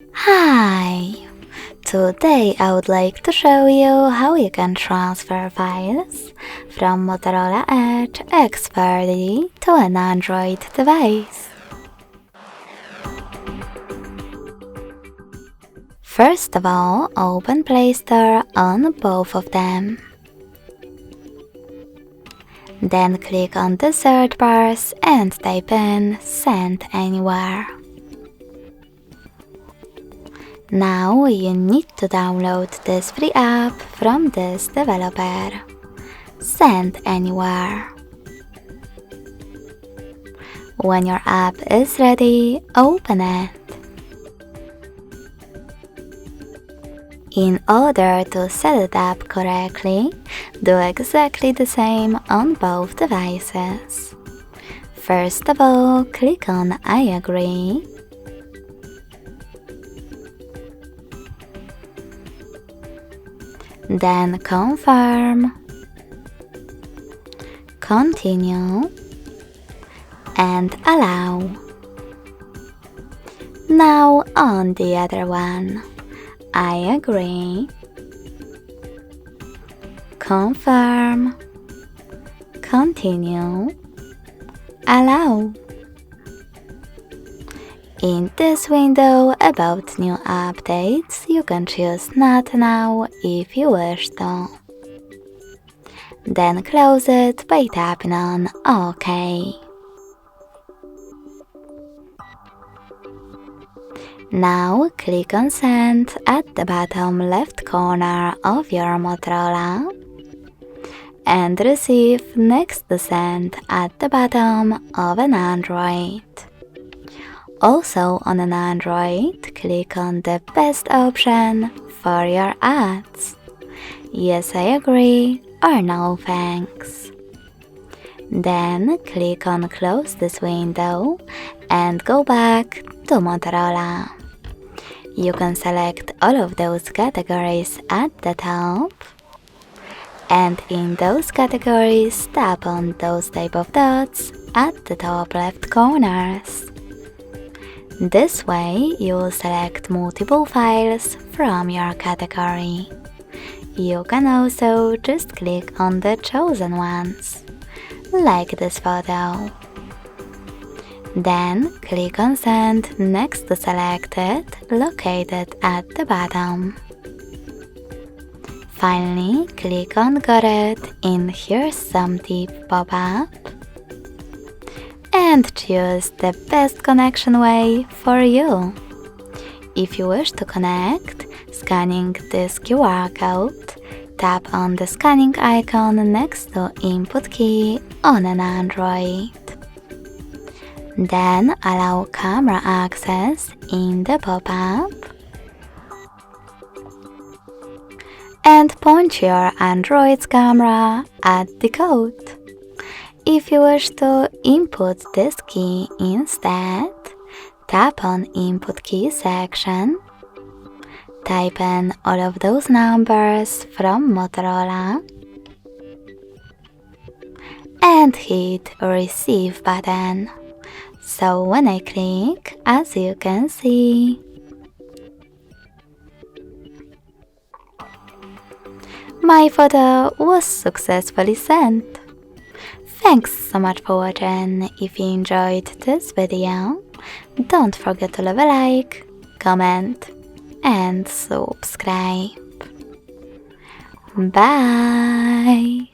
Hi! Today I would like to show you how you can transfer files from Motorola Edge X40 to an Android device. First of all, open Play Store on both of them. Then click on the search bars and type in Send Anywhere. Now you need to download this free app from this developer. Send Anywhere. When your app is ready, open it. In order to set it up correctly, do exactly the same on both devices. First of all, click on I agree. Then confirm, continue, and allow. Now on the other one, I agree, confirm, continue, allow. In this window about new updates, you can choose Not Now if you wish to. Then close it by tapping on OK. Now click on Send at the bottom left corner of your Motorola and receive next to Send at the bottom of an Android. Also on an Android, click on the best option for your ads. Yes, I agree, or no thanks. Then click on Close this window and go back to Motorola. You can select all of those categories at the top, and in those categories tap on those type of dots at the top left corners. This way you will select multiple files from your category. You can also just click on the chosen ones, like this photo. Then click on Send next to Selected, located at the bottom. Finally, click on Got It in Here's Some Tip pop-up and choose the best connection way for you. If you wish to connect, scanning this QR code, tap on the scanning icon next to Input key on an Android. Then allow camera access in the pop-up and point your Android's camera at the code. If you wish to input this key instead, tap on Input Key section, type in all of those numbers from Motorola, and hit Receive button. So when I click, as you can see, my photo was successfully sent. Thanks so much for watching. If you enjoyed this video, don't forget to leave a like, comment, and subscribe. Bye!